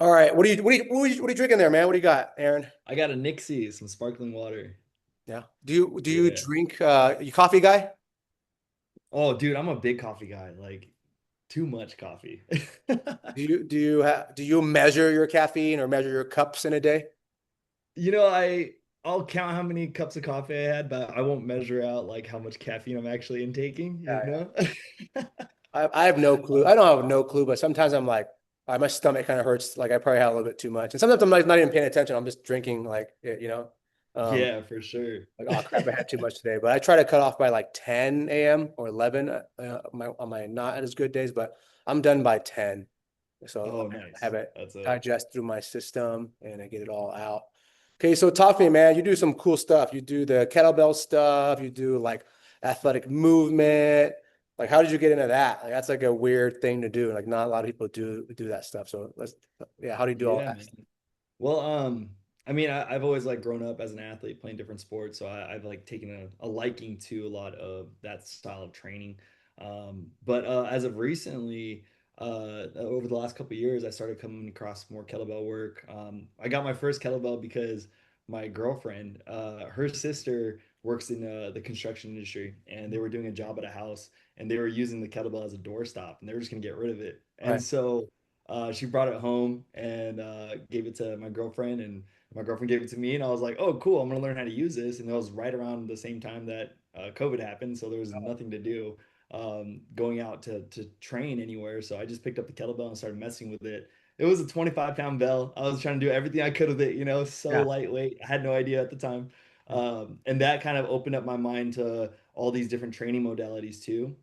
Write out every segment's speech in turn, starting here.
All right. What are you drinking there, man? What do you got, Aaron? I got a Nixie, some sparkling water. Yeah. Do you Yeah. drink you coffee guy? Oh, dude, I'm a big coffee guy. Like too much coffee. Do you measure your caffeine or measure your cups in a day? You know, I'll count how many cups of coffee I had, but I won't measure out like how much caffeine I'm actually intaking, Yeah, you yeah. know? I have no clue. I don't have no clue, but sometimes I'm like, my stomach kind of hurts. Like I probably had a little bit too much, and sometimes I'm like not even paying attention. I'm just drinking, like um, Yeah, for sure. like oh crap, I had too much today. But I try to cut off by like 10 a.m. or 11 on my not as good days, but I'm done by 10. So Oh, I have nice. it That's a digest through my system and I get it all out. Okay, so talk to me, man. You do some cool stuff. You do the kettlebell stuff. You do like athletic movement. Like, how did you get into that? Like, that's like a weird thing to do. Like, not a lot of people do that stuff. So yeah. How do you do all yeah, that? man. Well, I mean, I've always like grown up as an athlete playing different sports, so I've like taken a liking to a lot of that style of training. But as of recently, over the last couple of years, I started coming across more kettlebell work. I got my first kettlebell because my girlfriend, her sister works in the construction industry, and they were doing a job at a house, and they were using the kettlebell as a doorstop, and they were just gonna get rid of it. And Right. so she brought it home and gave it to my girlfriend, and my girlfriend gave it to me, and I was like, "Oh, cool! I'm gonna learn how to use this." And that was right around the same time that COVID happened, so there was nothing to do going out to train anywhere. So I just picked up the kettlebell and started messing with it. It was a 25-pound bell. I was trying to do everything I could with it, so Yeah. lightweight. I had no idea at the time. And that kind of opened up my mind to all these different training modalities too.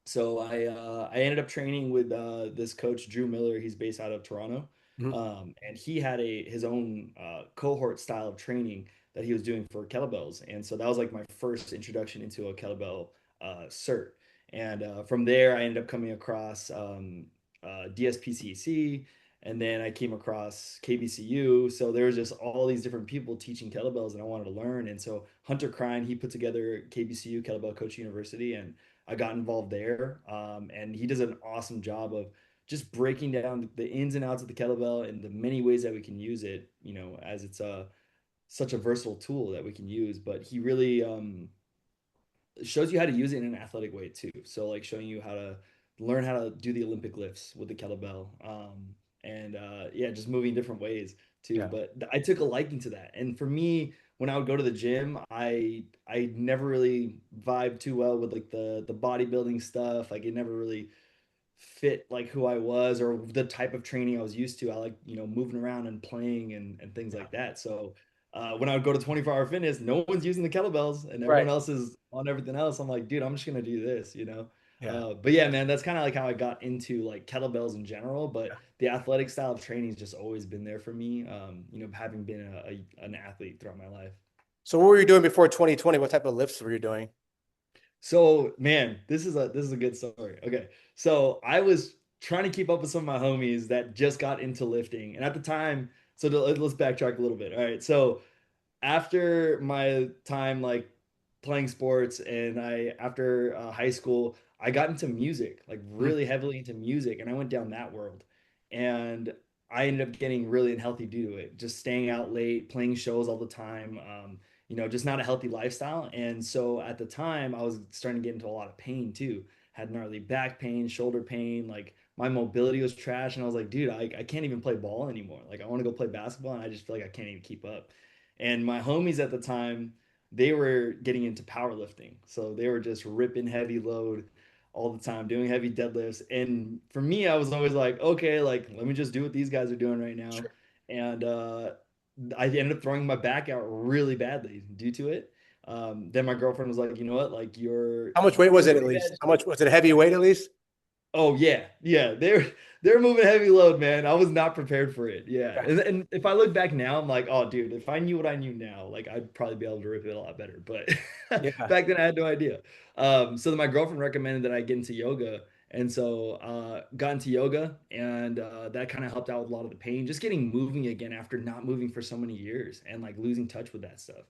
So I ended up training with this coach Drew Miller. He's based out of Toronto, Mhm. and he had a his own cohort style of training that he was doing for kettlebells, and so that was like my first introduction into a kettlebell cert. And from there, I ended up coming across DSPCC, and then I came across KBCU. So there was just all these different people teaching kettlebells, and I wanted to learn. And so Hunter Krein, he put together KBCU Kettlebell Coach University, and I got involved there. And he does an awesome job of just breaking down the ins and outs of the kettlebell and the many ways that we can use it, as it's such a versatile tool that we can use. But he really shows you how to use it in an athletic way too. So like showing you how to learn how to do the Olympic lifts with the kettlebell. And yeah, just moving different ways too. Yeah. But I took a liking to that. And for me, when I would go to the gym, I never really vibed too well with like the bodybuilding stuff. Like it never really fit like who I was or the type of training I was used to. I like, moving around and playing and things Yeah. like that. So when I would go to 24-hour fitness, no one's using the kettlebells and everyone Right. else is on everything else. I'm like, dude, I'm just gonna do this. Yeah. But yeah, man, that's kind of like how I got into like kettlebells in general. But the athletic style of training has just always been there for me. Having been an athlete throughout my life. So what were you doing before 2020? What type of lifts were you doing? So, man, this is a good story. Okay. So, I was trying to keep up with some of my homies that just got into lifting. And at the time, let's backtrack a little bit. All right. So, after my time like playing sports and I after high school, I got into music, like Mhm. really heavily into music, and I went down that world. And I ended up getting really unhealthy due to it, just staying out late, playing shows all the time. Just not a healthy lifestyle. And so at the time, I was starting to get into a lot of pain too. Had gnarly back pain, shoulder pain, like my mobility was trash. And I was like, dude, I can't even play ball anymore. Like I want to go play basketball, and I just feel like I can't even keep up. And my homies at the time, they were getting into powerlifting. So they were just ripping heavy load all the time, doing heavy deadlifts. And for me, I was always like, okay, like let me just do what these guys are doing right now. Sure. And I ended up throwing my back out really badly due to it. Then my girlfriend was like, you know what, like How much weight was you're it at pretty least? bad. How much was it? A heavy weight at least? Oh yeah, yeah. They're moving heavy load, man. I was not prepared for it. Yeah, Yeah. and if I look back now, I'm like, oh, dude, if I knew what I knew now, like I'd probably be able to rip it a lot better. But Yeah. back then, I had no idea. So then my girlfriend recommended that I get into yoga, and so got into yoga, and that kind of helped out with a lot of the pain, just getting moving again after not moving for so many years and like losing touch with that stuff.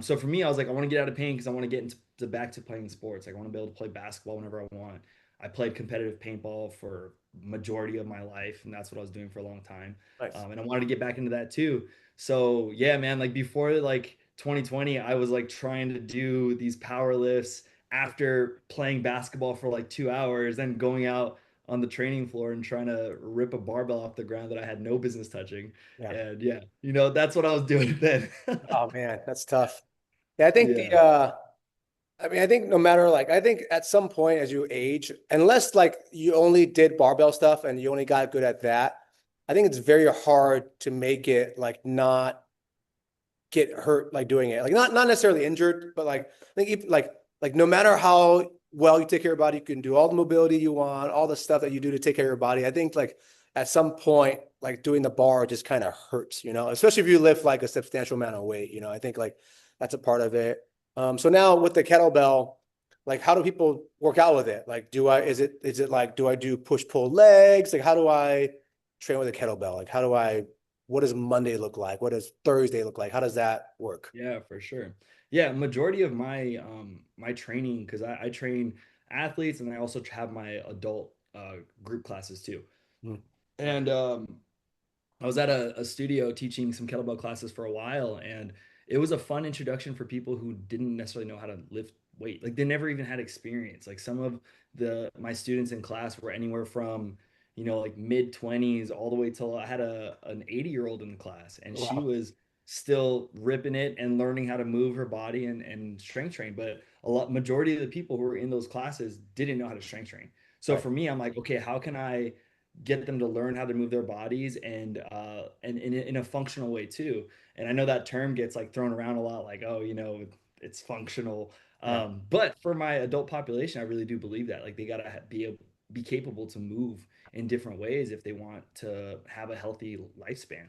So for me, I was like, I want to get out of pain because I want to get back to playing sports. Like I want to be able to play basketball whenever I want. I played competitive paintball for majority of my life, and that's what I was doing for a long time. Nice. And I wanted to get back into that too. So yeah, man, like before like 2020, I was like trying to do these power lifts after playing basketball for like 2 hours, then going out on the training floor and trying to rip a barbell off the ground that I had no business touching. Yeah. And yeah, that's what I was doing then. Oh man, that's tough. Yeah, I think Yeah. I think no matter like, I think at some point as you age, unless like you only did barbell stuff and you only got good at that, I think it's very hard to make it like not get hurt like doing it. Like not necessarily injured, but like I think if, like no matter how well you take care of your body, you can do all the mobility you want, all the stuff that you do to take care of your body. I think like at some point, like doing the bar just kind of hurts, especially if you lift like a substantial amount of weight, I think like that's a part of it. So now with the kettlebell, like how do people work out with it? Like is it like do I do push pull legs? Like how do I train with a kettlebell? Like what does Monday look like? What does Thursday look like? How does that work? Yeah, for sure. Yeah, majority of my my training, because I train athletes and I also have my adult group classes too. Mm. And I was at a studio teaching some kettlebell classes for a while, and it was a fun introduction for people who didn't necessarily know how to lift weight. Like they never even had experience. Like some of the my students in class were anywhere from, like mid 20s all the way till I had an 80-year-old in the class, and she Wow. was still ripping it and learning how to move her body and strength train. But a lot majority of the people who were in those classes didn't know how to strength train. So Right. for me, I'm like, okay, how can I get them to learn how to move their bodies and in a functional way too. And I know that term gets like thrown around a lot, like, oh, it's functional. Yeah. But for my adult population, I really do believe that like they gotta be capable to move in different ways if they want to have a healthy lifespan.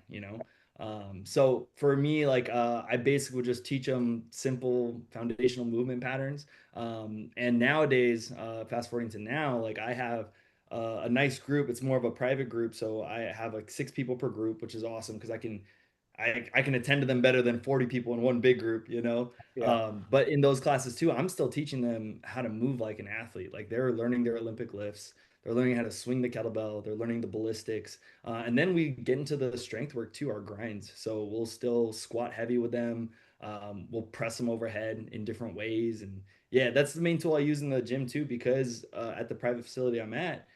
So for me, like I basically would just teach them simple foundational movement patterns. And nowadays, fast forwarding to now, like I have a nice group. It's more of a private group, so I have like 6 people per group, which is awesome because I can attend to them better than 40 people in one big group. Yeah. But in those classes too, I'm still teaching them how to move like an athlete. Like they're learning their Olympic lifts, they're learning how to swing the kettlebell, they're learning the ballistics, and then we get into the strength work too, our grinds. So we'll still squat heavy with them. We'll press them overhead in different ways, and yeah, that's the main tool I use in the gym too, because at the private facility I'm at,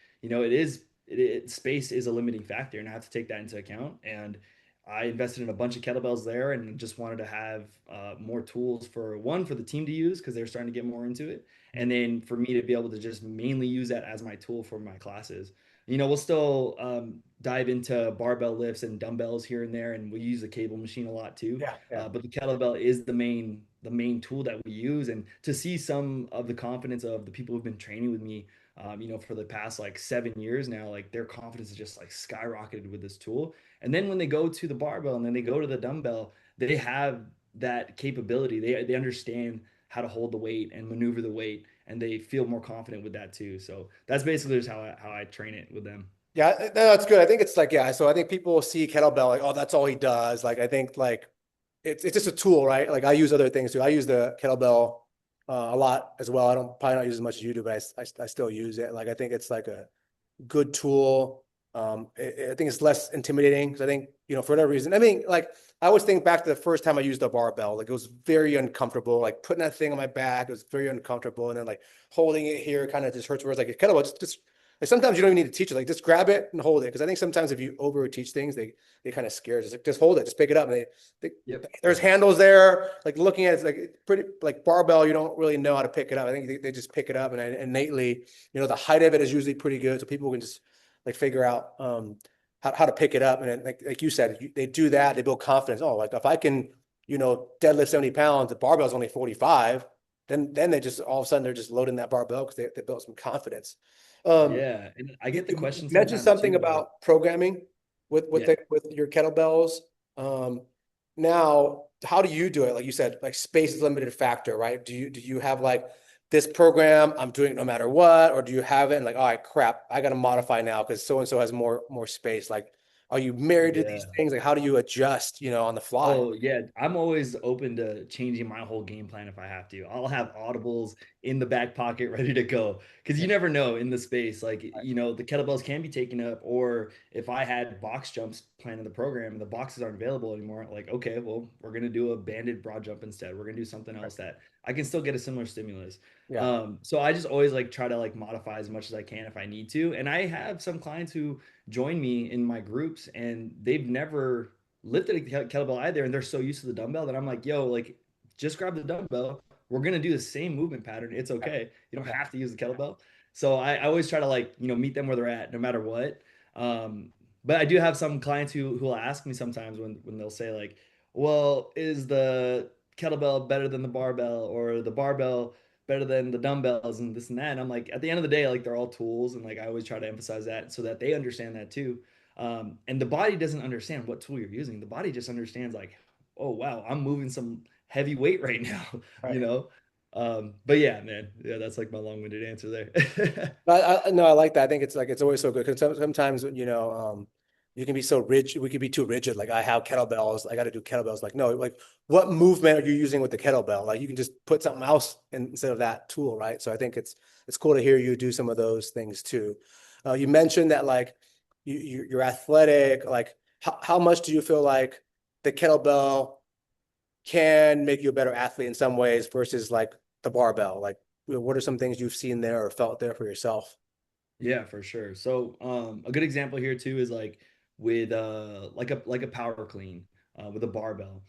space is a limiting factor, and I have to take that into account. And I invested in a bunch of kettlebells there, and just wanted to have more tools for the team to use because they're starting to get more into it, and then for me to be able to just mainly use that as my tool for my classes. We'll still dive into barbell lifts and dumbbells here and there, and we use the cable machine a lot too. Yeah. Yeah. But the kettlebell is the main tool that we use, and to see some of the confidence of the people who've been training with me for the past like 7 years now, like their confidence is just like skyrocketed with this tool. And then when they go to the barbell and then they go to the dumbbell, they have that capability. They understand how to hold the weight and maneuver the weight, and they feel more confident with that too. So that's basically just how I train it with them. Yeah, no, that's good. I think it's like, yeah. So I think people see kettlebell like, oh, that's all he does. Like, I think like it's just a tool, right? Like I use other things too. I use the kettlebell a lot as well. I don't probably not use as much as you do, but I still use it. Like I think it's like a good tool. I think it's less intimidating because I think, for whatever reason, I mean, like I always think back to the first time I used a barbell, like it was very uncomfortable, like putting that thing on my back, it was very uncomfortable. And then like holding it here kind of just hurts. Whereas like a kettlebell, just like sometimes you don't even need to teach it. Like just grab it and hold it. Cause I think sometimes if you over teach things, they kind of scare. Just like, just hold it, just pick it up. And Yep. there's handles there, like looking at it's like pretty like barbell, you don't really know how to pick it up. I think they just pick it up and innately, the height of it is usually pretty good. So people can just like figure out how to pick it up. And then, like you said, they do that, they build confidence. Oh, like if I can, deadlift 70 pounds, the barbell's only 45, then they just all of a sudden they're just loading that barbell because they built some confidence. Um, Yeah. And I you, get the you question mentioned sometimes something too, like, about programming yeah. with your kettlebells. Um, Now, how do you do it? Like you said, like space is a limited factor, right? Do you have like this program, I'm doing it no matter what, or do you have it and like, all right, crap, I got to modify now because so and so has more space. Like, Are you married to these Yeah. things? Like, how do you adjust, on the fly? Oh yeah, I'm always open to changing my whole game plan if I have to. I'll have audibles in the back pocket ready to go because Yeah, you never know in the space. Like, the kettlebells can be taken up, or if I had box jumps planned in the program and the boxes aren't available anymore, like, okay, well, we're gonna do a banded broad jump instead. We're gonna do something right. else that I can still get a similar stimulus. Yeah, So I just always like try to like modify as much as I can if I need to. And I have some clients who join me in my groups and they've never lifted a kettlebell either, and they're so used to the dumbbell that I'm like, yo, like just grab the dumbbell. We're gonna do the same movement pattern. It's yeah, okay. You don't yeah, have to use the kettlebell. So I always try to like meet them where they're at, no matter what. But I do have some clients who will ask me sometimes when they'll say like, well, is the kettlebell better than the barbell, or the barbell better than the dumbbells and this and that? And I'm like, at the end of the day, like they're all tools, and like I always try to emphasize that so that they understand that too. And the body doesn't understand what tool you're using. The body just understands like, oh wow, I'm moving some heavy weight right now, you right. know. But yeah, man, yeah, that's like my long-winded answer there. But no, I like that. I think it's like it's always so good because sometimes you can be so rigid. We could be too rigid. Like I have kettlebells. I got to do kettlebells. Like no, like what movement are you using with the kettlebell? Like you can just put something else instead of that tool, right? So I think it's cool to hear you do some of those things too. You mentioned that like you're athletic. Like how much do you feel like the kettlebell can make you a better athlete in some ways versus like the barbell? Like what are some things you've seen there or felt there for yourself? Yeah, for sure. So, a good example here too is like with like a power clean with a barbell.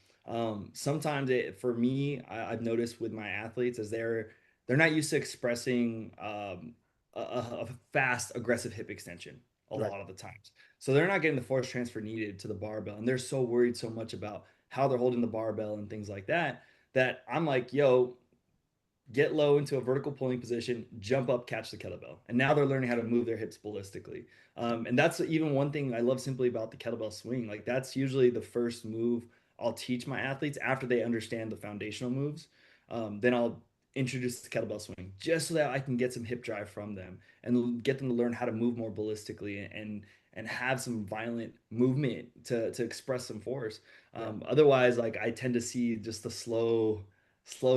Sometimes for me, I've noticed with my athletes as they're not used to expressing a fast, aggressive hip extension a Right. lot of the times. So they're not getting the force transfer needed to the barbell, and they're so worried so much about how they're holding the barbell and things like that that I'm like, yo, get low into a vertical pulling position, jump up, catch the kettlebell. And now they're learning how to move their hips ballistically. And that's even one thing I love simply about the kettlebell swing. Like that's usually the first move I'll teach my athletes after they understand the foundational moves. Then I'll introduce the kettlebell swing just so that I can get some hip drive from them and get them to learn how to move more ballistically and have some violent movement to express some force. Yeah. Otherwise, like I tend to see just the slow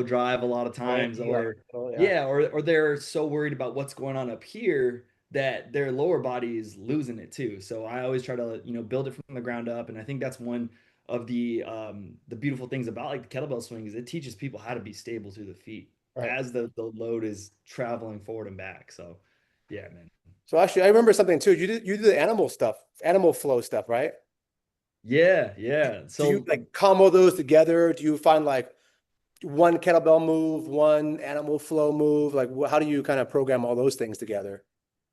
drive a lot of Oh, times, yeah. or Oh, yeah. yeah, or they're so worried about what's going on up here that their lower body is losing it too. So I always try to build it from the ground up, and I think that's one of the beautiful things about like the kettlebell swing is it teaches people how to be stable through the feet Right. as the load is traveling forward and back. So yeah, man. So actually, I remember something too. You did the animal stuff, animal flow stuff, right? Yeah, yeah. Do you So like combo those together? Do you find like one kettlebell move, one animal flow move? Like, how do you kind of program all those things together?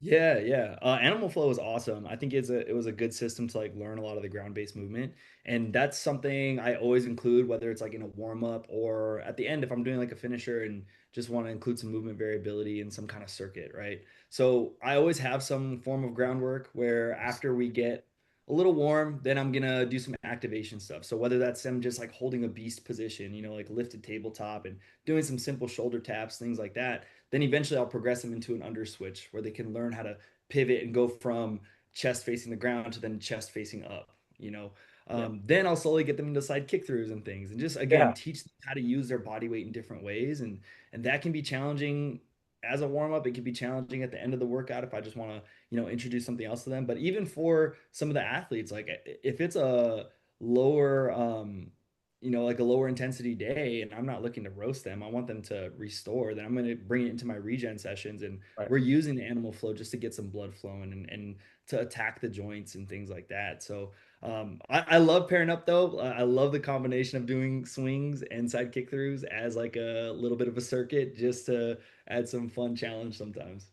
yeah, yeah. Animal flow is awesome. I think it was a good system to like learn a lot of the ground-based movement, and that's something I always include, whether it's like in a warm-up or at the end if I'm doing like a finisher and just want to include some movement variability in some kind of circuit, right? So I always have some form of groundwork where after we get a little warm, then I'm gonna do some activation stuff. So whether that's them just like holding a beast position, like lifted tabletop and doing some simple shoulder taps, things like that, then eventually I'll progress them into an under switch where they can learn how to pivot and go from chest facing the ground to then chest facing up, you know. Yeah. Then I'll slowly get them into side kick throughs and things, and just Yeah. again teach them how to use their body weight in different ways, and that can be challenging as a warm up. It can be challenging at the end of the workout if I just want to introduce something else to them. But even for some of the athletes, like if it's a lower like a lower intensity day and I'm not looking to roast them, I want them to restore, then I'm going to bring it into my regen sessions and Right. we're using the animal flow just to get some blood flowing and to attack the joints and things like that. So I love pairing up though. I love the combination of doing swings and side kick throughs as like a little bit of a circuit just to add some fun challenge sometimes.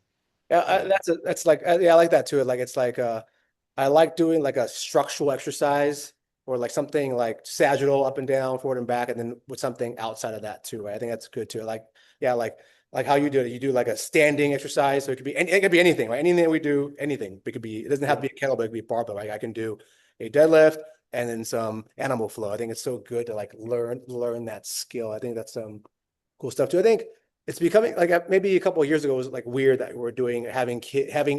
Yeah, Yeah. that's like yeah, I like that too. Like it's like I like doing like a structural exercise or like something like sagittal up and down, forward and back, and then with something outside of that too, right? I think that's good too. Like yeah, like how you do it. You do like a standing exercise, so it could be it could be anything, right? Anything we do, anything. It could be it doesn't have to Yep. be a kettlebell, it could be barbell, right? I can do a deadlift and then some animal flow. I think it's so good to like learn that skill. I think that's cool stuff too. I think it's becoming like maybe a couple of years ago it was like weird that we're doing having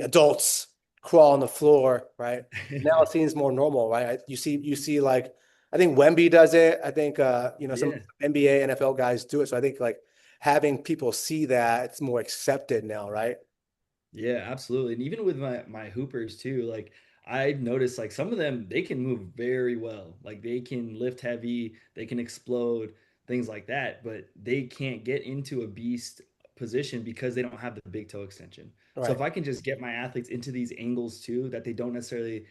adults crawl on the floor, right? Now it seems more normal, right? You see like I think Wemby does it. I think some Yeah. NBA, NFL guys do it. So I think like having people see that it's more accepted now, right? Yeah, absolutely. And even with my hoopers too, like I've noticed like some of them they can move very well. Like they can lift heavy, they can explode, things like that, but they can't get into a beast position because they don't have the big toe extension. So Right. if I can just get my athletes into these angles too that they don't necessarily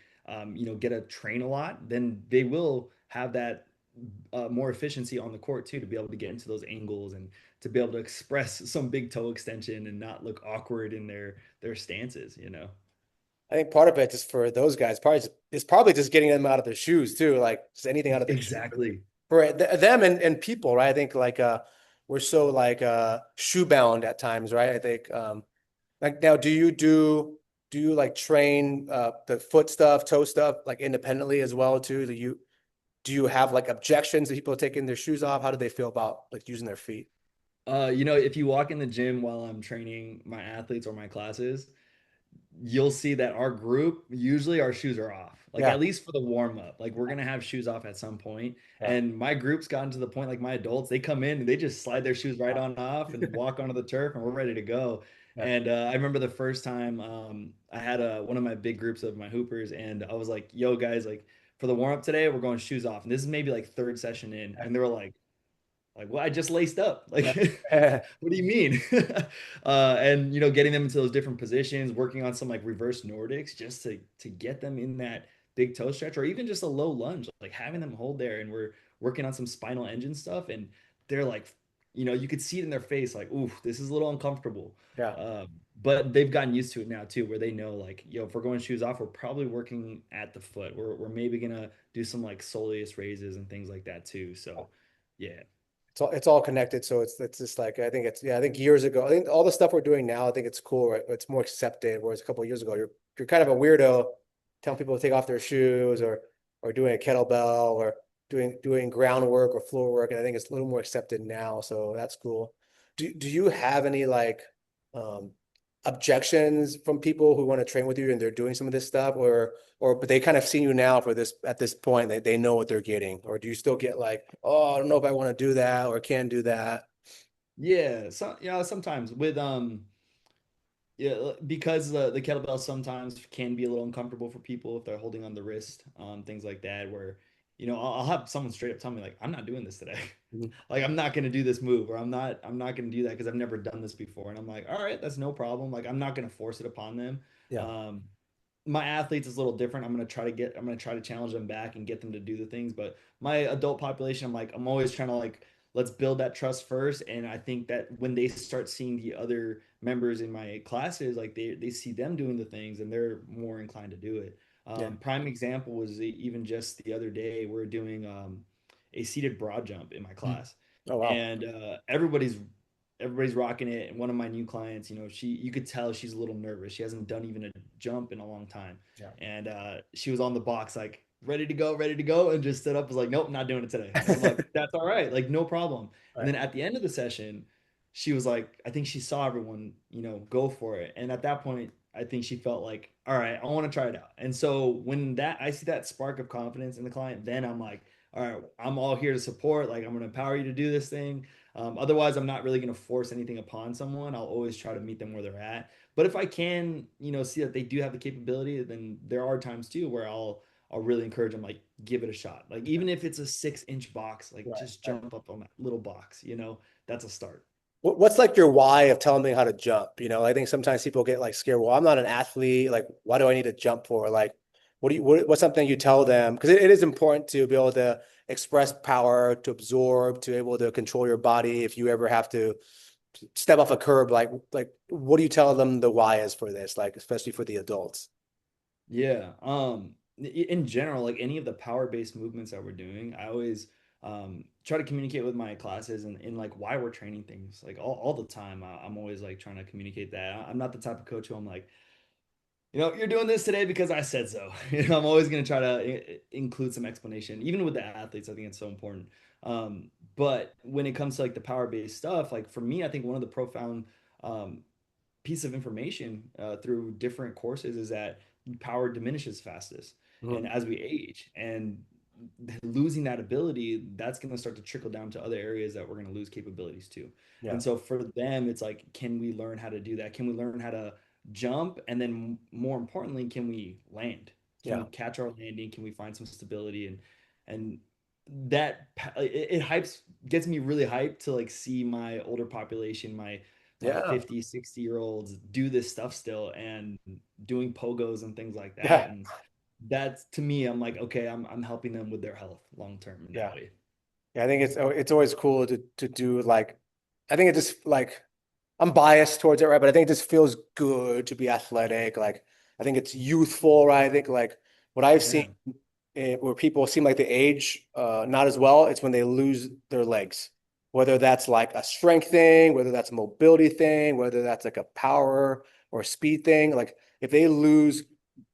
get to train a lot, then they will have that more efficiency on the court too to be able to get into those angles and to be able to express some big toe extension and not look awkward in their stances, you know. I think part of it just for those guys is probably just getting them out of their shoes too, like just anything out of their shoes Exactly. for them and people, right? I think like we're so like shoe bound at times, right? I think like now do you like train the foot stuff, toe stuff like independently as well too? Do you have like objections to people taking their shoes off? How do they feel about like using their feet? If you walk in the gym while I'm training my athletes or my classes, you'll see that our group usually our shoes are off, like Yeah, at least for the warm up. Like we're gonna have shoes off at some point, yeah, and my group's gotten to the point like my adults they come in and they just slide their shoes right on off and walk onto the turf and we're ready to go. yeah. And I remember the first time I had one of my big groups of my hoopers, and I was like, "Yo, guys, like for the warm up today, we're going shoes off." And this is maybe like third session in, and they were like, well, I just laced up. Like, Yeah. what do you mean? And getting them into those different positions, working on some like reverse Nordics just to get them in that big toe stretch, or even just a low lunge, like having them hold there. And we're working on some spinal engine stuff, and they're like, you could see it in their face, like, ooh, this is a little uncomfortable. Yeah. Uh, but they've gotten used to it now too, where they know like, if we're going shoes off, we're probably working at the foot. We're maybe gonna do some like soleus raises and things like that too. So, yeah. It's all connected. So it's just like I think it's yeah, I think years ago, I think all the stuff we're doing now, I think it's cool, right? It's more accepted. Whereas a couple of years ago, you're kind of a weirdo telling people to take off their shoes or doing a kettlebell or doing groundwork or floor work. And I think it's a little more accepted now. So that's cool. Do you have any like um objections from people who want to train with you and they're doing some of this stuff or but they kind of see you now for this at this point they know what they're getting or do you still get like oh I don't know if I want to do that or can do that. Yeah, sometimes with yeah, because the kettlebell sometimes can be a little uncomfortable for people if they're holding on the wrist, things like that, where I'll have someone straight up tell me like, I'm not doing this today. Mhm. Like I'm not gonna do this move, or I'm not gonna do that because I've never done this before. And I'm like, all right, that's no problem. Like I'm not gonna force it upon them. Yeah. Um, my athletes is a little different. I'm gonna try to challenge them back and get them to do the things. But my adult population, I'm always trying to like let's build that trust first. And I think that when they start seeing the other members in my classes, like they see them doing the things and they're more inclined to do it. Yeah. Prime example was even just the other day, we're doing a seated broad jump in my Mhm. class, Oh wow. and everybody's rocking it. And one of my new clients, you could tell she's a little nervous. She hasn't done even a jump in a long time, Yeah. and she was on the box like ready to go, and just stood up, was like, nope, not doing it today. And I'm like, that's all right, like no problem. And Right. then at the end of the session, she was like, I think she saw everyone, go for it, and at that point, I think she felt like, all right, I want to try it out. And so when that I see that spark of confidence in the client, then I'm like, all right, I'm all here to support. Like I'm going to empower you to do this thing. Otherwise, I'm not really going to force anything upon someone. I'll always try to meet them where they're at. But if I can, see that they do have the capability, then there are times too where I'll really encourage them, like give it a shot. Like even if it's a 6-inch box, like Right. just Right. jump up on that little box. That's a start. What's like your why of telling me how to jump? I think sometimes people get like scared. Well, I'm not an athlete. Like, why do I need to jump for? Like, what's something you tell them? Because it is important to be able to express power, to absorb, to able to control your body. If you ever have to step off a curb, like what do you tell them the why is for this? Like, especially for the adults. Yeah. In general, like any of the power-based movements that we're doing, I always try to communicate with my classes and like why we're training things like all the time. I'm always like trying to communicate that. I'm not the type of coach who I'm like, you're doing this today because I said so. I'm always going to try to include some explanation, even with the athletes. I think it's so important. But when it comes to like the power-based stuff, like for me, I think one of the profound um, piece of information through different courses is that power diminishes fastest and Mhm. as we age. And losing that ability, that's going to start to trickle down to other areas that we're going to lose capabilities to. Yeah. And so for them, it's like, can we learn how to do that? Can we learn how to jump? And then more importantly, can we land? Can we Yeah. catch our landing? Can we find some stability? And that it hypes gets me really hyped to like see my older population, my Yeah. 50, 60-year olds do this stuff still and doing pogos and things like that. Yeah. And that's to me, I'm like, okay, I'm helping them with their health long term in that Yeah. way. Yeah. I think it's always cool to do like, I think it just like, I'm biased towards it, right? But I think it just feels good to be athletic. Like, I think it's youthful, right? I think like what I've seen Yeah. where people seem like they age not as well, it's when they lose their legs. Whether that's like a strength thing, whether that's a mobility thing, whether that's like a power or speed thing. Like if they lose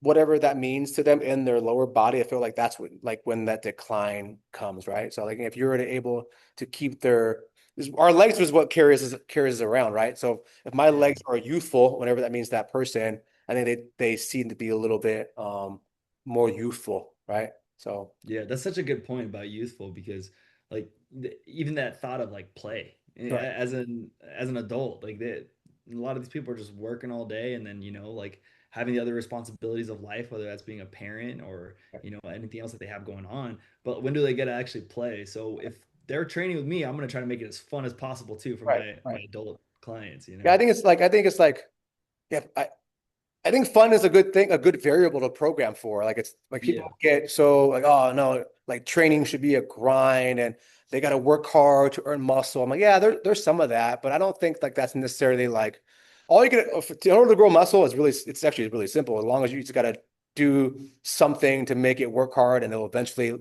whatever that means to them in their lower body, I feel like that's what like when that decline comes, right? So like if you're able to keep their our legs is what carries us around, right? So if my Yeah. legs are youthful, whatever that means to that person, I think they seem to be a little bit more youthful, right? So Yeah, that's such a good point about youthful because like even that thought of like play right, as an adult, like that a lot of these people are just working all day and then, like having the other responsibilities of life, whether that's being a parent or, anything else that they have going on. But when do they get to actually play? So if they're training with me, I'm gonna try to make it as fun as possible too for right, my right. adult clients, you Yeah, know? I think it's like yeah, I think fun is a good thing, a good variable to program for. Like it's like people Yeah. get so like, oh no, like training should be a grind and they got to work hard to earn muscle. I'm like, yeah, there's some of that, but I don't think like that's necessarily like all you get in order to grow muscle is really it's actually really simple. As long as you just got to do something to make it work hard and it'll eventually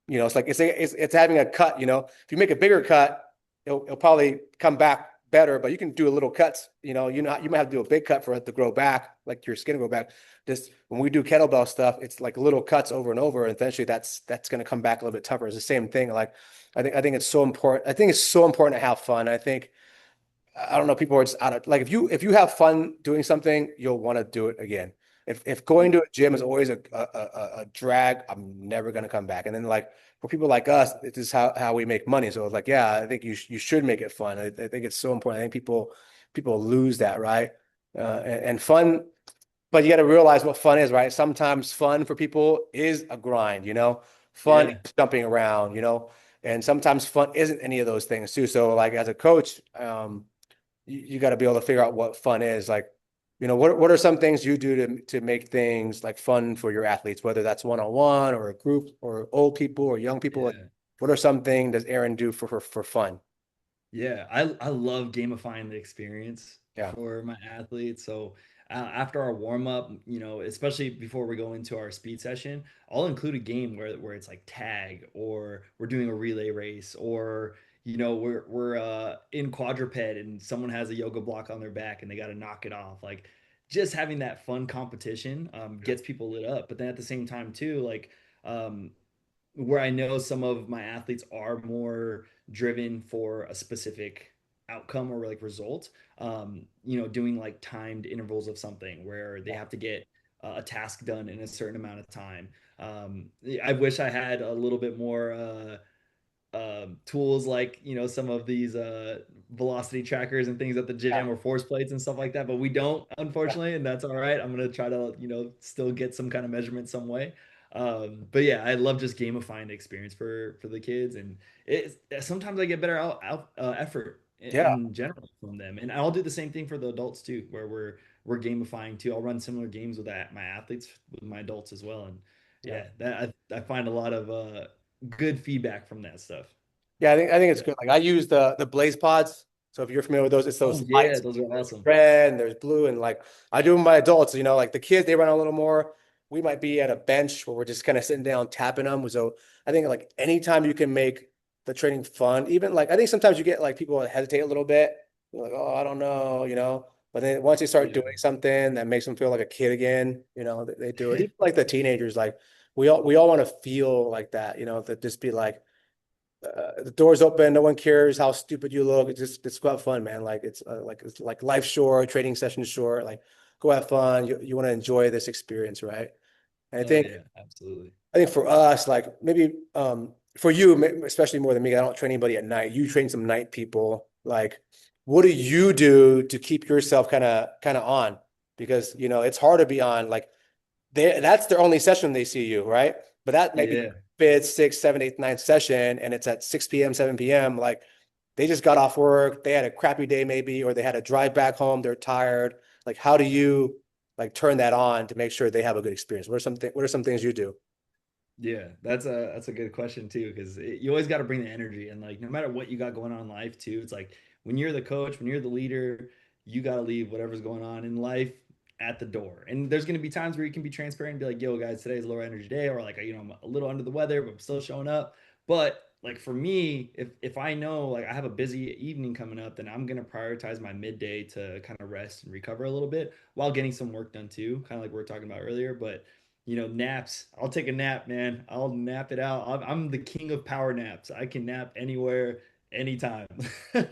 it's like it's having a cut. If you make a bigger cut, it'll probably come back better. But you can do a little cuts. You might have to do a big cut for it to grow back, like your skin to grow back. Just when we do kettlebell stuff, it's like little cuts over and over, and eventually that's going to come back a little bit tougher. It's the same thing. Like I think it's so important. I think it's so important to have fun. I don't know, people are just out of like if you have fun doing something, you'll want to do it again. If going to a gym is always a drag, I'm never gonna come back. And then like for people like us, this is how we make money. So it's like, yeah, I think you should make it fun. I think it's so important. I think people lose that, right? And fun, but you got to realize what fun is, right? Sometimes fun for people is a grind. Fun Yeah. is jumping around. And sometimes fun isn't any of those things too. So like as a coach, you got to be able to figure out what fun is. Like, what are some things you do to make things like fun for your athletes, whether that's one-on-one or a group or old people or young people? Like, Yeah. what are some things does Aaron do for fun? Yeah, I love gamifying the experience Yeah. for my athletes. So after our warm up, especially before we go into our speed session, I'll include a game where it's like tag or we're doing a relay race or we're in quadruped and someone has a yoga block on their back and they got to knock it off. Like just having that fun competition gets people lit up. But then at the same time too, like um, where I know some of my athletes are more driven for a specific outcome or like result, doing like timed intervals of something where they have to get a task done in a certain amount of time. I wish I had a little bit more tools like some of these velocity trackers and things at the Yeah. gym or force plates and stuff like that, but we don't, Yeah. unfortunately, and that's all right. I'm gonna try to still get some kind of measurement some way. But yeah, I love just gamifying the experience for the kids, and it sometimes I get better effort Yeah. in general from them, and I'll do the same thing for the adults too, where we're gamifying too. I'll run similar games with my athletes with my adults as well, and Yeah. yeah, that I find a lot of good feedback from that stuff. Yeah, I think it's Yeah. good. Like I use the Blaze Pods. So if you're familiar with those, it's those Oh yeah, lights. those are There's awesome. red and there's blue, and like I do with my adults. Like the kids, they run a little more. We might be at a bench where we're just kind of sitting down tapping them. So I think like anytime you can make the training fun, even like I think sometimes you get like people that hesitate a little bit. They're like, oh, I don't know. But then once they start Yeah. doing something that makes them feel like a kid again, they do it. Even like the teenagers, like we all want to feel like that, that just be like the door's open. No one cares how stupid you look. It's about fun, man. Like it's like life short, trading session short. Like go have fun. You want to enjoy this experience, right? And Oh yeah, absolutely. I think for us, like maybe for you, especially more than me, I don't train anybody at night. You train some night people. Like, what do you do to keep yourself kind of on? Because it's hard to be on. Like, that's their only session they see you, right? But that might be Yeah. fifth, sixth, seventh, eighth, ninth session, and it's at 6 p.m., 7 p.m. Like, they just got off work, they had a crappy day maybe, or they had to drive back home, they're tired. Like, how do you like turn that on to make sure they have a good experience? What are some things you do? Yeah, that's a good question too, because you always got to bring the energy, and like no matter what you got going on in life too, it's like when you're the coach, when you're the leader, you got to leave whatever's going on in life at the door. And there's going to be times where you can be transparent and be like, "Yo, guys, today's a lower energy day," or like, I'm a little under the weather, but I'm still showing up. But like for me, if I know like I have a busy evening coming up, then I'm gonna prioritize my midday to kind of rest and recover a little bit while getting some work done too, kind of like we were talking about earlier. But naps. I'll take a nap, man. I'll nap it out. I'm the king of power naps. I can nap anywhere, anytime. So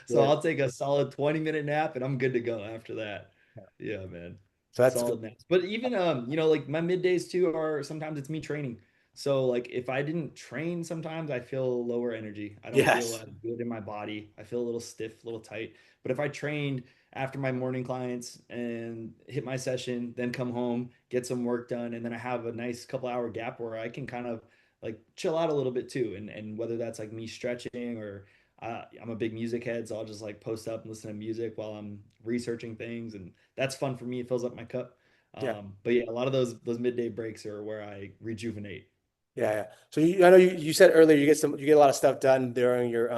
Good. I'll take a solid 20-minute nap and I'm good to go after that. Yeah, man. So that's good. Solid naps. But even like my middays too are sometimes it's me training. So like if I didn't train, sometimes I feel lower energy. I don't feel Yes. as good in my body. I feel a little stiff, a little tight. But if I trained after my morning clients and hit my session, then come home, get some work done, and then I have a nice couple-hour gap where I can kind of like chill out a little bit too. And whether that's like me stretching or I'm a big music head, so I'll just like post up and listen to music while I'm researching things, and that's fun for me. It fills up my cup. Yeah. But yeah, a lot of those midday breaks are where I rejuvenate. Yeah. Yeah. So I know you said earlier you get a lot of stuff done during your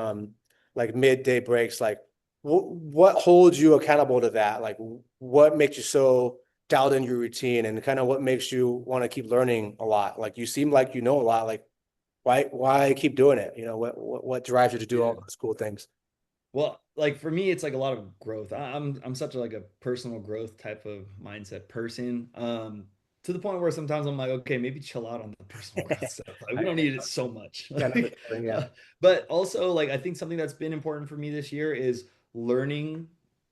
like midday breaks. Like, what holds you accountable to that? Like, what makes you so dialed in your routine, and kind of what makes you want to keep learning a lot? Like, you seem like you know a lot. Like, why keep doing it? What drives you to do all Yeah. those cool things? Well, like for me, it's like a lot of growth. I'm such like a personal growth type of mindset person. To the point where sometimes I'm like, okay, maybe chill out on the personal growth stuff. Like we I don't need it so much. got another feeling. Yeah. But also like I think something that's been important for me this year is learning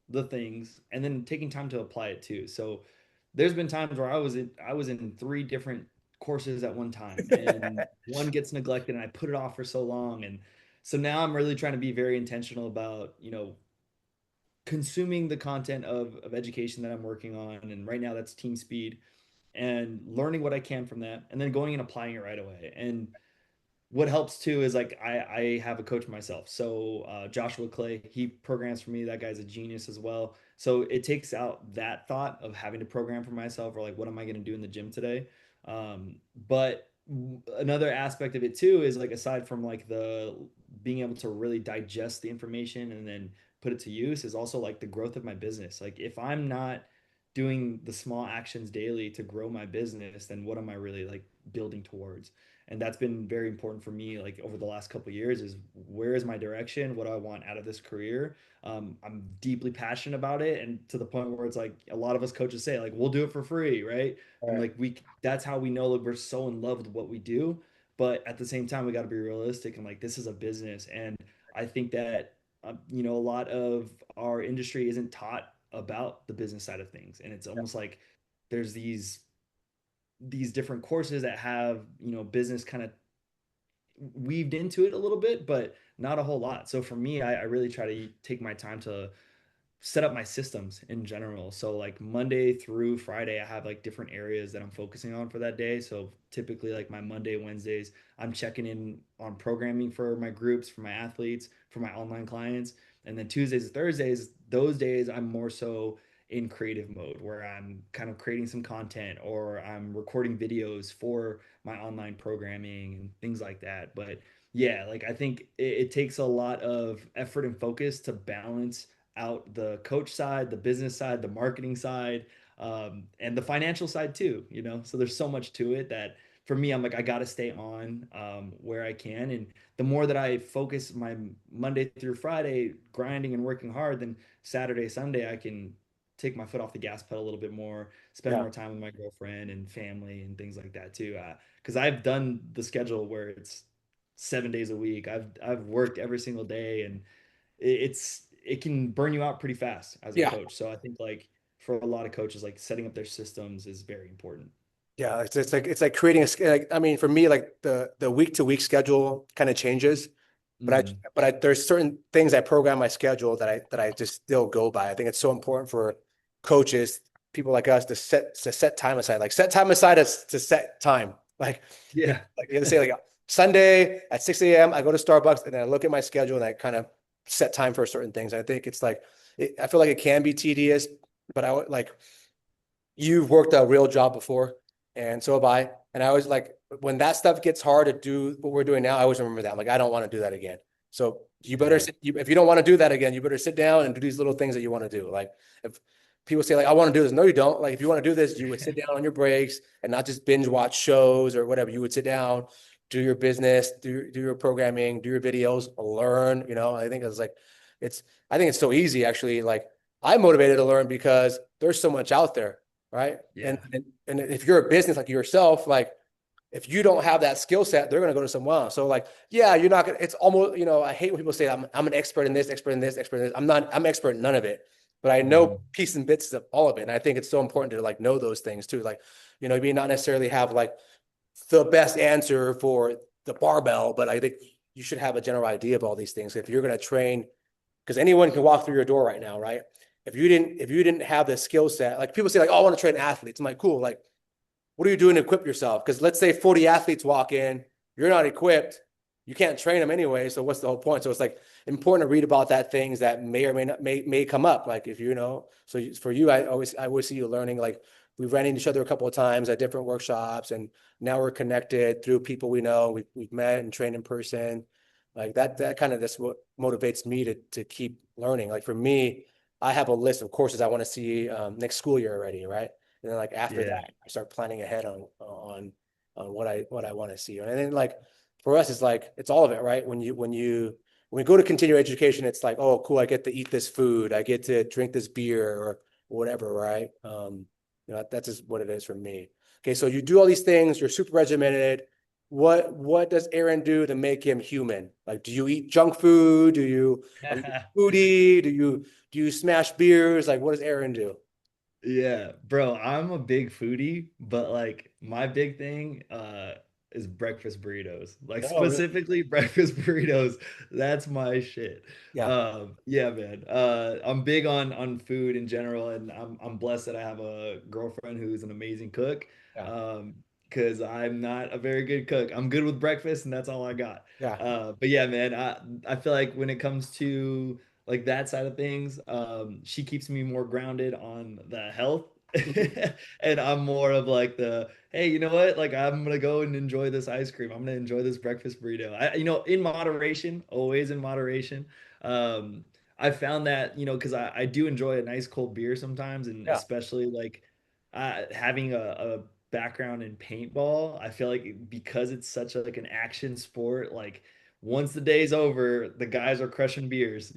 the things and then taking time to apply it too. So there's been times where I was in three different courses at one time and one gets neglected and I put it off for so long. And so now I'm really trying to be very intentional about, consuming the content of education that I'm working on. And right now that's team speed and learning what I can from that and then going and applying it right away. And what helps too is like I have a coach myself. So Joshua Clay, he programs for me. That guy's a genius as well. So it takes out that thought of having to program for myself or like what am I going to do in the gym today. But another aspect of it too is like aside from like the being able to really digest the information and then put it to use is also like the growth of my business. Like if I'm not doing the small actions daily to grow my business, then what am I really like building towards? And that's been very important for me like over the last couple of years is where is my direction, what do I want out of this career. I'm deeply passionate about it and to the point where it's like a lot of us coaches say like we'll do it for free, right? All And right. like that's how we know that we're so in love with what we do, but at the same time we got to be realistic and like this is a business. And I think that a lot of our industry isn't taught about the business side of things, and it's almost like there's these different courses that have business kind of weaved into it a little bit, but not a whole lot. So for me, I really try to take my time to set up my systems in general. So like Monday through Friday, I have like different areas that I'm focusing on for that day. So typically like my Monday, Wednesdays, I'm checking in on programming for my groups, for my athletes, for my online clients. And then Tuesdays and Thursdays, those days I'm more so in creative mode where I'm kind of creating some content or I'm recording videos for my online programming and things like that. But yeah, like I think it takes a lot of effort and focus to balance out the coach side, the business side, the marketing side, and the financial side too. So there's so much to it that for me, I'm like, I got to stay on where I can. And the more that I focus my Monday through Friday grinding and working hard, then Saturday, Sunday, I can take my foot off the gas pedal a little bit more, spend Yeah. more time with my girlfriend and family and things like that too. Because I've done the schedule where it's 7 days a week. I've worked every single day and it can burn you out pretty fast as a Yeah. coach. So I think like for a lot of coaches, like setting up their systems is very important. Yeah, it's like creating like I mean for me like the week to week schedule kind of changes, Mm. but I there's certain things I program my schedule that I just still go by. I think it's so important for coaches, people like us to set time aside, like set time aside to set time. Yeah. Like you have to say like Sunday at 6 a.m. I go to Starbucks and then I look at my schedule and I kind of set time for certain things. I think it's like I feel like it can be tedious, but I would like you've worked a real job before, and so have I. And I always like when that stuff gets hard to do what we're doing now, I always remember that. I'm like, I don't want to do that again. So you better Yeah. sit, if you don't want to do that again, you better sit down and do these little things that you want to do. Like if people say like, I want to do this. No, you don't. Like if you want to do this, you would sit down on your breaks and not just binge watch shows or whatever. You would sit down, do your business, do your programming, do your videos, learn, I think it's like, it's, I think it's so easy actually. Like I'm motivated to learn because there's so much out there, right? Yeah. And if you're a business like yourself, like if you don't have that skill set, they're going to go to someone else. So like, yeah, you're not going to, it's almost, I hate when people say I'm an expert in this, expert in this, expert in this. I'm not, I'm expert in none of it, but I know Mhm. pieces and bits of all of it. And I think it's so important to like know those things too. Like, you not necessarily have like the best answer for the barbell, but I think you should have a general idea of all these things. If you're going to train, because anyone can walk through your door right now, right? If you didn't have the skill set, like people say like, oh, I want to train athletes. I'm like, cool. Like, what are you doing to equip yourself? Because let's say 40 athletes walk in, you're not equipped, you can't train them anyway. So what's the whole point? So it's like important to read about that things that may or may not may come up. Like if so for you, I always see you learning. Like we've ran into each other a couple of times at different workshops, and now we're connected through people we know. We've met and trained in person. Like that kind of that's what motivates me to keep learning. Like for me, I have a list of courses I want to see next school year already, right? And then like after Yeah. that, I start planning ahead on what I want to see. And then like for us, it's like it's all of it, right? When we go to continuing education, it's like, oh, cool, I get to eat this food, I get to drink this beer or whatever, right? That's just what it is for me. Okay, so you do all these things, you're super regimented. What does Aaron do to make him human? Like, do you eat junk food? Are you a foodie? Do you smash beers? Like, what does Aaron do? Yeah, bro, I'm a big foodie, but like my big thing is breakfast burritos. Like Oh, really? specifically breakfast burritos. That's my shit. Yeah, Yeah, man. I'm big on food in general, and I'm blessed that I have a girlfriend who's an amazing cook. yeah, Um, because I'm not a very good cook. I'm good with breakfast and that's all I got. yeah. But yeah, man, I feel like when it comes to like that side of things. She keeps me more grounded on the health. Mhm. And I'm more of like the, hey, you know what? Like I'm gonna go and enjoy this ice cream. I'm gonna enjoy this breakfast burrito. In moderation, always in moderation. Um, I found that, because I do enjoy a nice cold beer sometimes, and Yeah. especially like having a background in paintball, I feel like because it's such like an action sport, like once the day's over, the guys are crushing beers.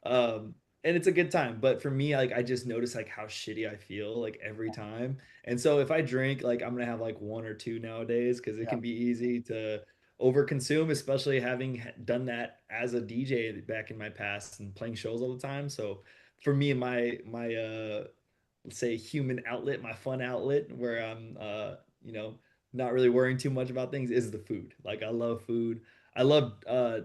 Um, and it's a good time. But for me, like I just notice like how shitty I feel like every time. And so if I drink, like I'm gonna have like one or two nowadays because it Yeah. can be easy to overconsume, especially having done that as a DJ back in my past and playing shows all the time. So for me, my let's say human outlet, my fun outlet, where I'm not really worrying too much about things is the food. Like I love food. I love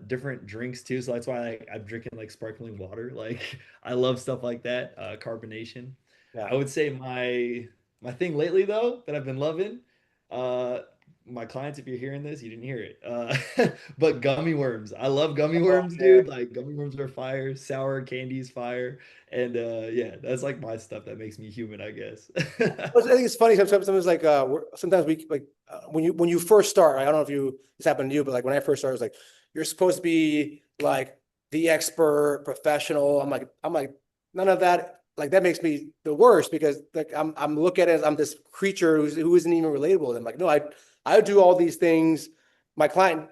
different drinks too, so that's why I'm drinking like sparkling water. Like I love stuff like that, carbonation. Yeah. I would say my thing lately though that I've been loving, uh, my clients, if you're hearing this, you didn't hear it. But gummy worms. I love gummy Oh, worms, yeah. dude. Like gummy worms are fire, sour candy's fire. And yeah, that's like my stuff that makes me human, I guess. Well, I think it's funny sometimes like sometimes we like when you first start, right? I don't know if this happened to you, but like when I first started, it was like you're supposed to be like the expert professional. I'm like none of that. Like that makes me the worst because like I'm looking at it as I'm this creature who isn't even relatable. And I'm like, no, I do all these things. My client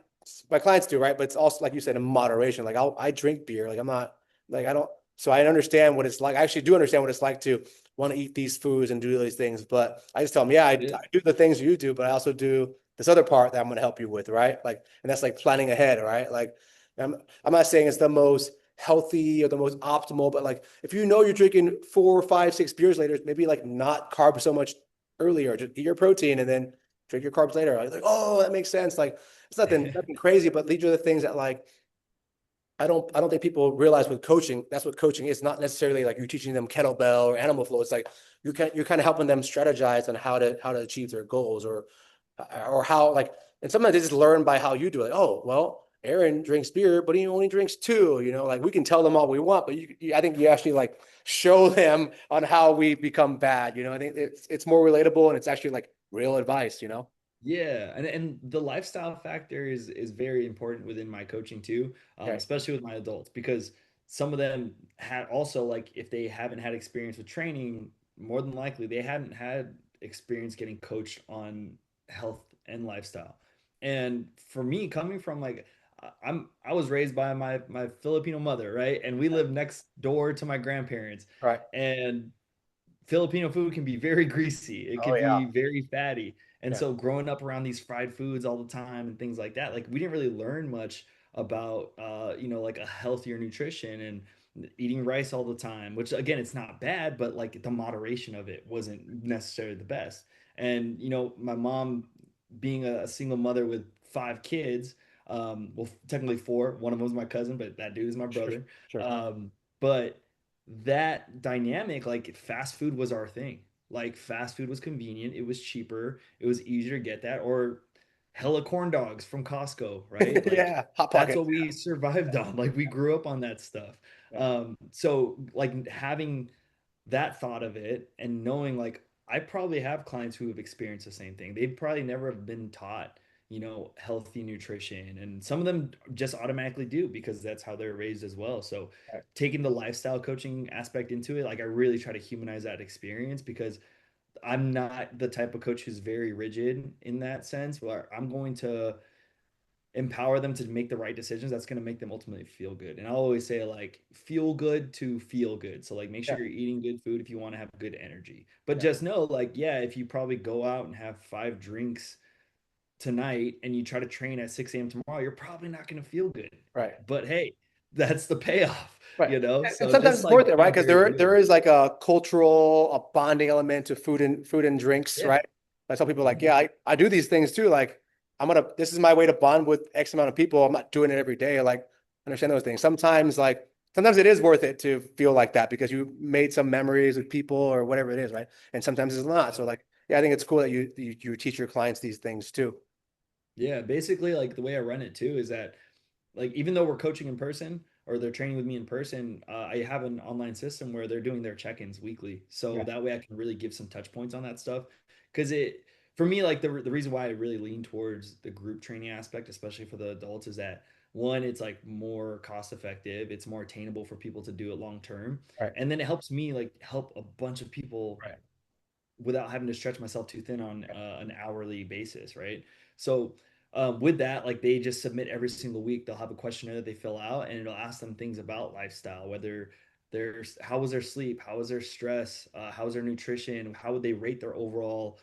my clients do, right? But it's also like you said in moderation. Like I drink beer. Like I'm not like I don't. So I understand what it's like. I actually do understand what it's like to want to eat these foods and do these things. But I just tell them, yeah, Yeah. I do the things you do, but I also do this other part that I'm going to help you with, right? Like, and that's like planning ahead, right? Like, I'm not saying it's the most healthy or the most optimal, but like if you know you're drinking 4, 5, 6 beers later, maybe like not carb so much earlier, just eat your protein and then drink your carbs later. Like, oh, that makes sense. Like it's nothing crazy, but these are the things that like I don't think people realize with coaching, that's what coaching is. Not necessarily like you're teaching them kettlebell or animal flow. It's like you're kind of helping them strategize on how to achieve their goals or how like and sometimes they just learn by how you do it. Like, oh, well, Aaron drinks beer, but he only drinks two, like we can tell them all we want, but I think you actually like show them on how we become bad. I think it's more relatable and it's actually like real advice. Yeah, and the lifestyle factor is very important within my coaching too, Okay. especially with my adults because some of them had also like if they haven't had experience with training, more than likely they hadn't had experience getting coached on health and lifestyle. And for me, coming from like I was raised by my Filipino mother, right? And we lived next door to my grandparents, Right. and Filipino food can be very greasy. It Oh could yeah. be very fatty. And Yeah. so growing up around these fried foods all the time and things like that, like we didn't really learn much about like a healthier nutrition and eating rice all the time, which again, it's not bad, but like the moderation of it wasn't necessarily the best. And my mom being a single mother with 5 kids, well, technically four, one of them was my cousin, but that dude is my Sure. brother. Sure. But that dynamic, like fast food was our thing. Like fast food was convenient, it was cheaper, it was easier to get that, or hella corn dogs from Costco, right? Like Yeah. Hot that's pocket. what we survived on. Like we grew up on that stuff. Yeah. So like having that thought of it and knowing like I probably have clients who have experienced the same thing. They've probably never have been taught, healthy nutrition. And some of them just automatically do because that's how they're raised as well. So Right. taking the lifestyle coaching aspect into it, like I really try to humanize that experience because I'm not the type of coach who's very rigid in that sense, where I'm going to empower them to make the right decisions that's going to make them ultimately feel good. And I always say like feel good to feel good. So like make sure Yeah. you're eating good food if you want to have good energy. But Yeah. just know like yeah, if you probably go out and have 5 drinks tonight and you try to train at 6 a.m. tomorrow, you're probably not going to feel good. Right. But hey, that's the payoff, Right. And So sometimes just it's like worth it, right? being Because very there real. is like a cultural, a bonding element to food and drinks, Yeah. right? Like some people are like, yeah, I do these things too. Like this is my way to bond with X amount of people. I'm not doing it every day. Like understand those things. Sometimes it is worth it to feel like that because you made some memories with people or whatever it is, right? And sometimes it's not. So like, yeah, I think it's cool that you teach your clients these things too. Yeah, basically like the way I run it too is that like even though we're coaching in person or they're training with me in person, I have an online system where they're doing their check-ins weekly. So Yeah. that way I can really give some touch points on that stuff. Because it, for me, like the reason why I really lean towards the group training aspect, especially for the adults, is that one, it's like more cost effective, it's more attainable for people to do it long term. Right. And then it helps me like help a bunch of people Right. without having to stretch myself too thin on an hourly basis, right? So with that, like they just submit every single week. They'll have a questionnaire that they fill out, and it'll ask them things about lifestyle, whether there's how was their sleep, how was their stress, how was their nutrition, how would they rate their overall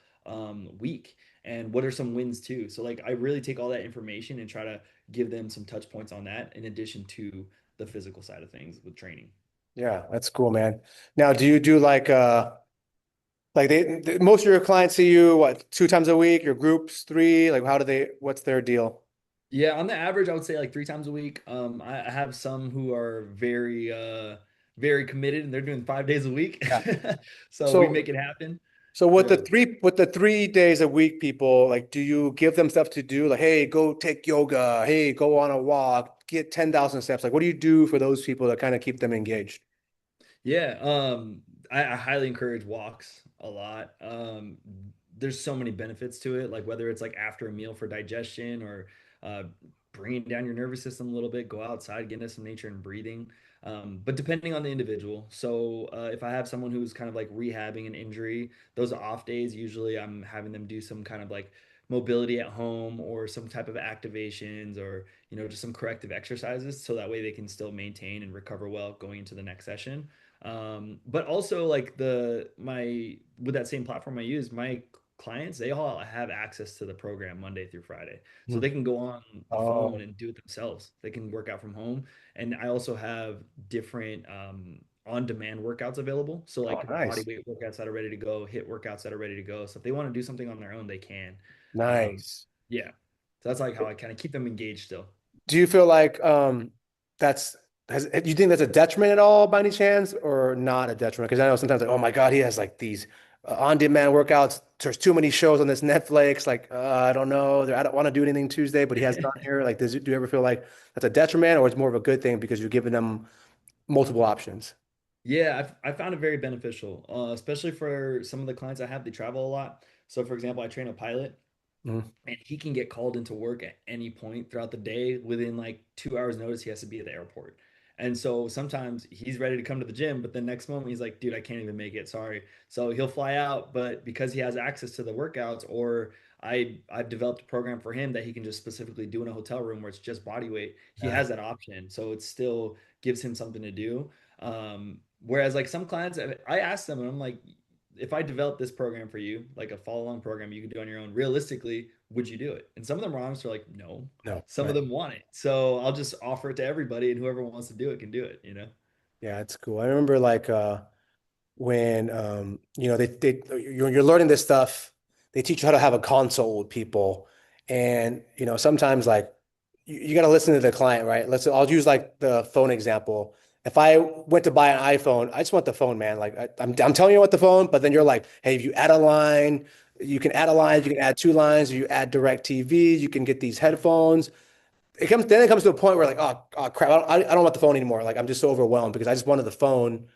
week, and what are some wins too. So like I really take all that information and try to give them some touch points on that, in addition to the physical side of things with training. Yeah, that's cool, man. Now, do you do like most of your clients see you what 2 times a week, your groups three? Like what's their deal? Yeah, on the average, I would say like 3 times a week. I have some who are very committed and they're doing 5 days a week. Yeah. So we So make it happen. so Yeah. with the 3 days a week people, like do you give them stuff to do? Like, hey, go take yoga, hey, go on a walk, get 10,000 steps. Like what do you do for those people to kind of keep them engaged? Yeah, I highly encourage walks a lot. There's so many benefits to it, like whether it's like after a meal for digestion or uh, bringing down your nervous system a little bit, go outside, get into some nature and breathing. But depending on the individual. So if I have someone who's kind of like rehabbing an injury, those off days, usually I'm having them do some kind of like mobility at home or some type of activations or just some corrective exercises so that way they can still maintain and recover well going into the next session. But also like the my with that same platform I use, my clients, they all have access to the program Monday through Friday. So Hmm. they can go on the phone Oh, and do it themselves. They can work out from home. And I also have different on-demand workouts available. So oh, like body nice. weight workouts that are ready to go, hit workouts that are ready to go. So if they want to do something on their own, they can. Um, Nice. yeah. So that's like how I kind of keep them engaged still. Do you feel like that's do you think that's a detriment at all by any chance or not a detriment? Because I know sometimes like, oh my God, he has like these on-demand workouts. There's too many shows on this Netflix. Like, I don't know. I don't want to do anything Tuesday, but he has it on here. Like, do you ever feel like that's a detriment or it's more of a good thing because you're giving them multiple options? Yeah, I found it very beneficial, especially for some of the clients I have. They travel a lot. So, for example, I train a pilot, Mhm. and he can get called into work at any point throughout the day. Within like 2 hours notice, he has to be at the airport. And so sometimes he's ready to come to the gym, but the next moment he's like, dude, I can't even make it, sorry. So he'll fly out, but because he has access to the workouts, or I've developed a program for him that he can just specifically do in a hotel room where it's just body weight, he Yeah. has that option, so it still gives him something to do. Whereas like some clients, I ask them and I'm like, if I develop this program for you, like a follow along program you can do on your own, realistically, would you do it? And some of them are honest, are like, no. No, Some of right. them want it. So I'll just offer it to everybody, and whoever wants to do it can do it, you know? Yeah, it's cool. I remember like when you're learning this stuff, they teach you how to have a consult with people, and sometimes like you got to listen to the client, right? I'll use like the phone example. If I went to buy an iPhone, I just want the phone, man. Like I'm telling you what the phone, but then you're like, hey, if you add a line, you can add a line, you can add two lines, you add direct TV, you can get these headphones. It comes to a point where like, oh crap, I don't want the phone anymore. Like I'm just so overwhelmed because I just wanted the phone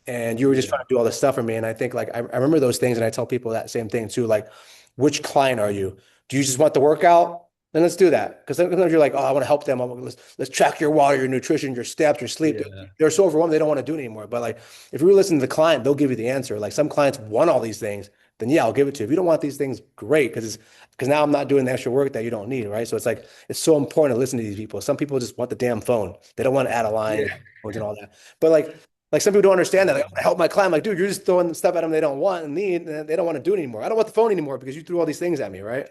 and you were just Yeah. trying to do all this stuff for me. And I think like I remember those things and I tell people that same thing too. Like, which client are you? Do you just want the workout? Then let's do that. Because sometimes you're like, oh, I want to help them. Let's track your water, your nutrition, your steps, your sleep. Yeah. They're so overwhelmed they don't want to do it anymore. But like if you listen to the client, they'll give you the answer. Like some clients want all these things, then yeah, I'll give it to you. If you don't want these things, great, because now I'm not doing the extra work that you don't need, right? So it's like it's so important to listen to these people. Some people just want the damn phone. They don't want to add a line Yeah. and all that. But like some people don't understand that. Like, I want to help my client. I'm like, dude, you're just throwing stuff at them they don't want and need, and they don't want to do it anymore. I don't want the phone anymore because you threw all these things at me, right?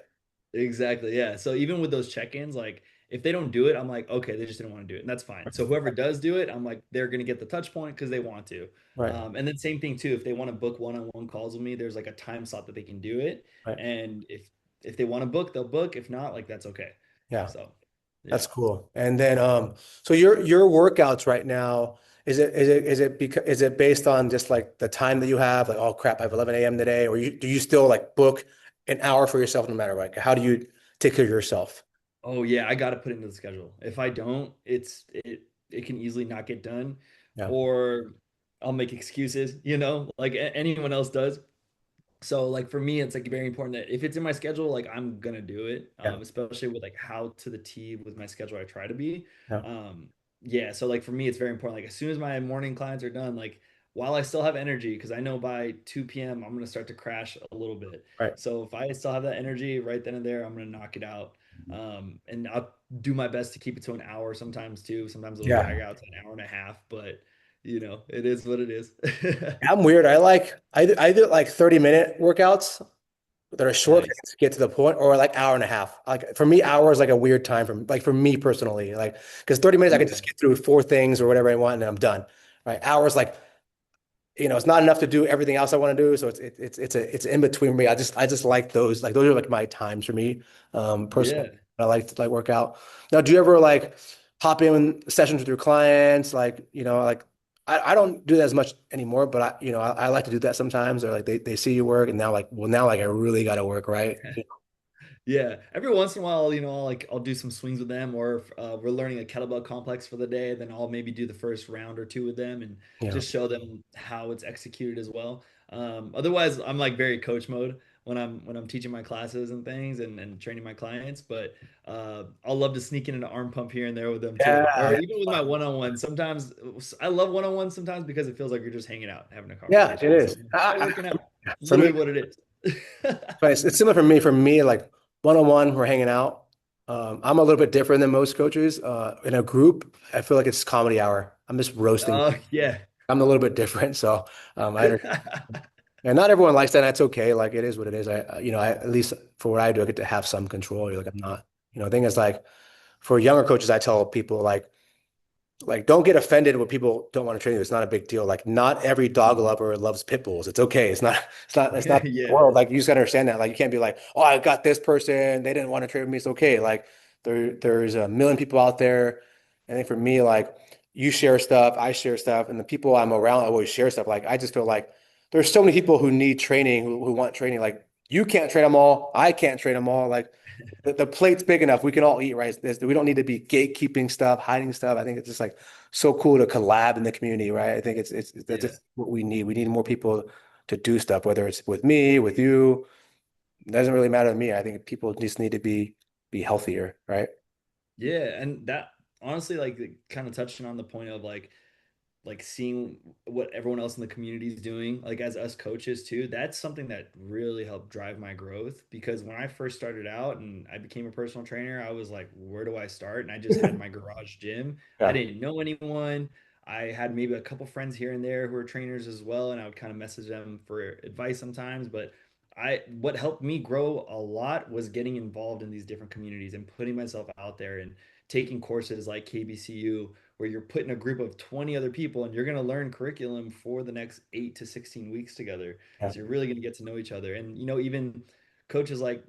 Exactly. Yeah. So even with those check-ins, like if they don't do it, I'm like, okay, they just didn't want to do it. And that's fine. So whoever does do it, I'm like, they're gonna get the touch point because they want to. Right. And then same thing too, if they want to book one-on-one calls with me, there's like a time slot that they can do it. Right. And if they want to book, they'll book. If not, like that's okay. Yeah. So That's yeah. cool. And then so your workouts right now, is it based on just like the time that you have? Like, oh crap, I have 11 a.m. today, or do you still like book an hour for yourself no matter what? Like, how do you take care of yourself? Oh yeah, I gotta put it into the schedule. If I don't, it can easily not get done, Yeah. or I'll make excuses, like anyone else does. So like for me, it's like very important that if it's in my schedule, like I'm gonna do it. Yeah. Especially with like how to the T with my schedule I try to be. Yeah. Um, yeah, so like for me, it's very important. Like as soon as my morning clients are done, like while I still have energy, because I know by 2 p.m. I'm gonna start to crash a little bit. Right. So if I still have that energy right then and there, I'm gonna knock it out. And I'll do my best to keep it to an hour sometimes too. Sometimes it'll drag Yeah. out to an hour and a half, but it is what it is. I'm weird. I do like 30-minute workouts that are short, Nice. to get to the point, or like hour and a half. Like for me, hour is like a weird time for me personally. Like because 30 minutes I can Yeah. just get through four things or whatever I want and then I'm done. Right. Hours like it's not enough to do everything else I want to do. So it's in between for me. I just like those are like my times for me, personally. Yeah. I like to like work out. Now, do you ever like hop in sessions with your clients? Like I don't do that as much anymore, but I like to do that sometimes. Or like they see you work and now like, well, now like I really got to work, right? Yeah, every once in a while, I'll do some swings with them, or if we're learning a kettlebell complex for the day, then I'll maybe do the first round or two with them and Yeah. just show them how it's executed as well. Otherwise, I'm like very coach mode when I'm teaching my classes and things and training my clients. But I'll love to sneak in an arm pump here and there with them too, or Yeah. even with my one-on-one. Sometimes I love one-on-one sometimes because it feels like you're just hanging out, having a Yeah, it conversation. So is. try working out. It's For me, literally what it is. but it's similar for me. For me, like one-on-one, we're hanging out. I'm a little bit different than most coaches. In a group, I feel like it's comedy hour. I'm just roasting. Oh yeah. I'm a little bit different, so I understand. And not everyone likes that. That's okay. Like it is what it is. At least for what I do, I get to have some control. You're like, I'm not, the thing is like for younger coaches, I tell people like don't get offended when people don't want to train you. It's not a big deal. Like not every dog Mhm. lover loves pit bulls. It's okay. It's not the Yeah, world. Like you just gotta understand that. Like you can't be like, oh, I got this person. They didn't want to train with me. It's okay. Like there's a million people out there. I think for me, like you share stuff, I share stuff, and the people I'm around I always share stuff. Like I just feel like there's so many people who need training, who want training. Like you can't train them all. I can't train them all. Like the plate's big enough. We can all eat right. We don't need to be gatekeeping stuff, hiding stuff. I think it's just like so cool to collab in the community, right? I think it's that's yeah. just what we need. We need more people to do stuff, whether it's with me, with you. It doesn't really matter to me. I think people just need to be healthier, right? Yeah, and that honestly, like kind of touching on the point of like seeing what everyone else in the community is doing, like as us coaches too, that's something that really helped drive my growth. Because when I first started out and I became a personal trainer, I was like, where do I start? And I just had my garage gym. I Yeah. didn't know anyone. I had maybe a couple friends here and there who were trainers as well, and I would kind of message them for advice sometimes. But what helped me grow a lot was getting involved in these different communities and putting myself out there and taking courses like KBCU where you're putting a group of 20 other people and you're going to learn curriculum for the next 8 to 16 weeks together. Yeah. So you're really going to get to know each other. And, even coaches like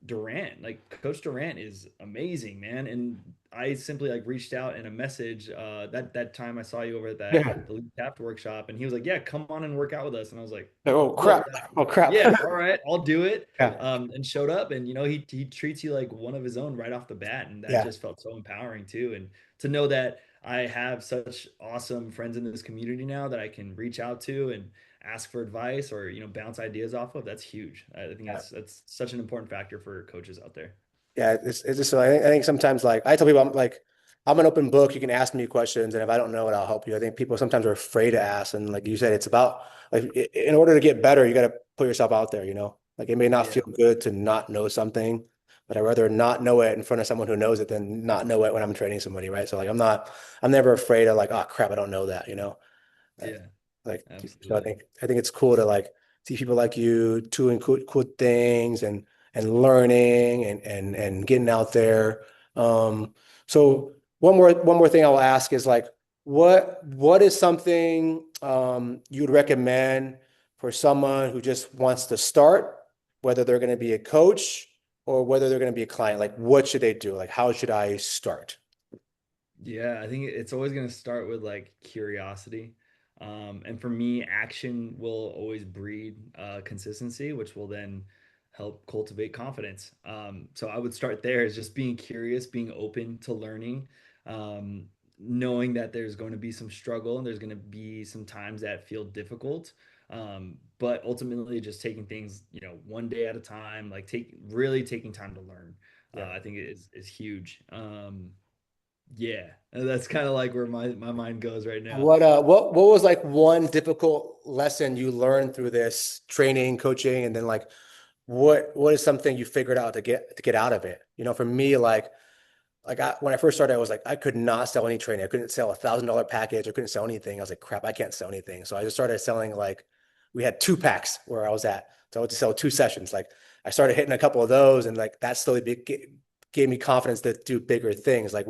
Durant, like Coach Durant is amazing, man. And I simply like reached out in a message that time I saw you over at that Yeah. the Lead Taft workshop, and he was like, "Yeah, come on and work out with us." And I was like, Like, oh "Whoa, crap. Oh crap. yeah, all right, I'll do it." Yeah. And showed up, and he treats you like one of his own right off the bat, and that Yeah. just felt so empowering too. And to know that I have such awesome friends in this community now that I can reach out to and ask for advice or bounce ideas off of, that's huge. I think Yeah. that's such an important factor for coaches out there. Yeah, it's just I think sometimes like I tell people I'm an open book. You can ask me questions, and if I don't know it, I'll help you. I think people sometimes are afraid to ask, and like you said, it's about like in order to get better, you got to put yourself out there. Like it may not Yeah. feel good to not know something, but I'd rather not know it in front of someone who knows it than not know it when I'm training somebody, right? So like I'm never afraid of like, oh crap, I don't know that. Uh, Yeah, Like, so I absolutely. think I think it's cool to like see people like you doing cool things and learning and getting out there. So one more thing I'll ask is like, what is something you'd recommend for someone who just wants to start, whether they're going to be a coach or whether they're going to be a client? Like, what should they do? Like, how should I start? Yeah, I think it's always going to start with like curiosity. And for me, action will always breed consistency, which will then help cultivate confidence. So I would start there is just being curious, being open to learning, um, knowing that there's going to be some struggle and there's going to be some times that feel difficult. But ultimately just taking things, one day at a time, like really taking time to learn, Yeah. I think is huge. Yeah, that's kind of like where my mind goes right now. What was like one difficult lesson you learned through this training, coaching, and then like what is something you figured out to get out of it? For me, when I first started, I was like, I could not sell any training. I couldn't sell $1,000 package. I couldn't sell anything. I was like, crap, I can't sell anything. So I just started selling like we had 2 packs where I was at. So I would just sell 2 sessions. Like I started hitting a couple of those, and like that slowly gave me confidence to do bigger things. Like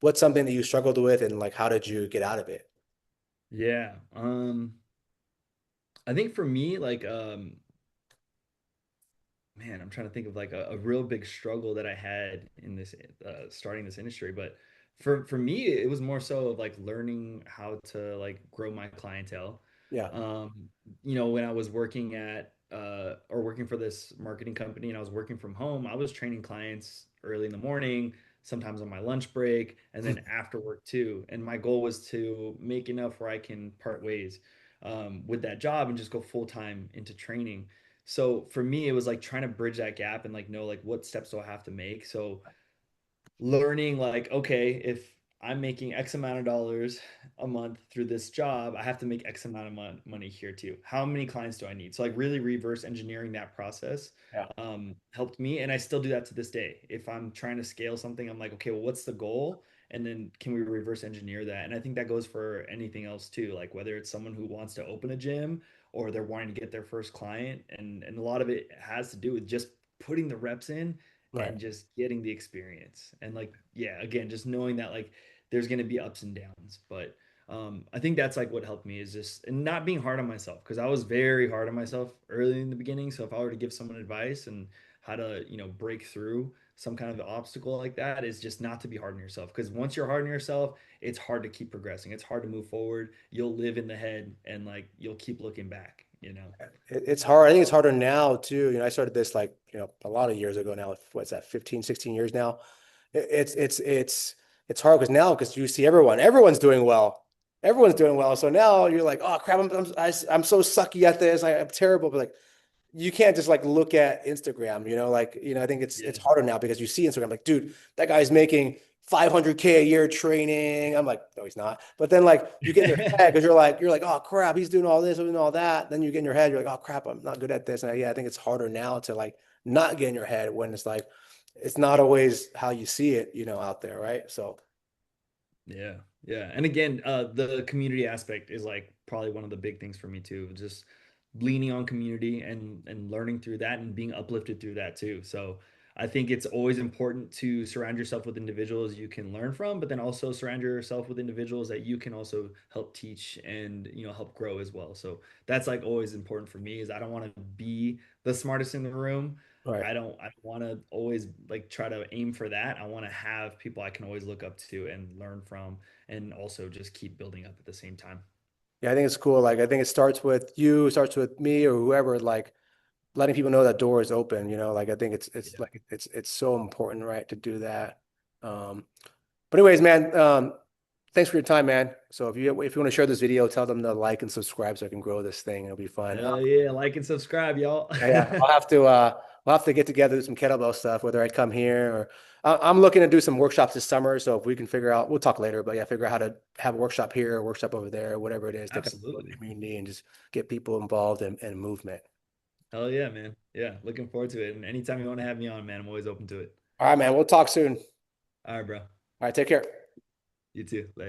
what's something that you struggled with, and like how did you get out of it? Yeah. I think for me, like, man, I'm trying to think of like a real big struggle that I had in this starting this industry. But for me, it was more so of like learning how to like grow my clientele. Yeah. Um, when I was working at or working for this marketing company and I was working from home, I was training clients early in the morning, sometimes on my lunch break, and then after work too. And my goal was to make enough where I can part ways with that job and just go full time into training. So for me, it was like trying to bridge that gap and like know like what steps do I have to make. So learning like, okay, if I'm making X amount of dollars a month through this job, I have to make X amount of money here too. How many clients do I need? So like really reverse engineering that process Yeah. helped me, and I still do that to this day. If I'm trying to scale something, I'm like, okay, well, what's the goal? And then can we reverse engineer that? And I think that goes for anything else too, like whether it's someone who wants to open a gym or they're wanting to get their first client. And a lot of it has to do with just putting the reps in Right. and just getting the experience. And like, yeah, again, just knowing that like there's going to be ups and downs. But I think that's like what helped me is just and not being hard on myself because I was very hard on myself early in the beginning. So if I were to give someone advice and how to, break through some kind of obstacle like that is just not to be hard on yourself. Because once you're hard on yourself, it's hard to keep progressing. It's hard to move forward. You'll live in the head and like you'll keep looking back. It's hard. I think it's harder now too. I started this like, a lot of years ago now. What's that, 15, 16 years now? It's hard because now because you see everyone's doing well. Everyone's doing well. So now you're like, oh crap, I'm so sucky at this. I'm terrible. But like you can't just like look at Instagram, I think it's Yeah. harder now because you see Instagram, like, dude, that guy's making 500K a year training. I'm like, no, he's not. But then like you get in your head because you're like, oh crap, he's doing all this, doing all that. Then you get in your head, you're like, oh crap, I'm not good at this. And yeah, I think it's harder now to like not get in your head when it's like it's not always how you see it, out there, right? So Yeah, yeah. And again, the community aspect is like probably one of the big things for me too. Just leaning on community and learning through that and being uplifted through that too. So I think it's always important to surround yourself with individuals you can learn from, but then also surround yourself with individuals that you can also help teach and help grow as well. So that's like always important for me is I don't want to be the smartest in the room. right. I don't want to always like try to aim for that. I want to have people I can always look up to and learn from and also just keep building up at the same time. Yeah, I think it's cool. Like I think it starts with you, starts with me or whoever, like letting people know that door is open, like I think it's Yeah. like it's so important, right, to do that. But anyways, man, thanks for your time, man. So if you want to share this video, tell them to like and subscribe so I can grow this thing. It'll be fun. Hell yeah. Like and subscribe, y'all. Yeah, we'll have to get together do some kettlebell stuff, whether I come here or I'm looking to do some workshops this summer. So if we can figure out, we'll talk later, but yeah, figure out how to have a workshop here, a workshop over there, whatever it is to kind of build a Absolutely. community and just get people involved in movement. Hell yeah, man. Yeah. Looking forward to it. And anytime you want to have me on, man, I'm always open to it. All right, man, we'll talk soon. All right, bro. All right, take care. You too. Later.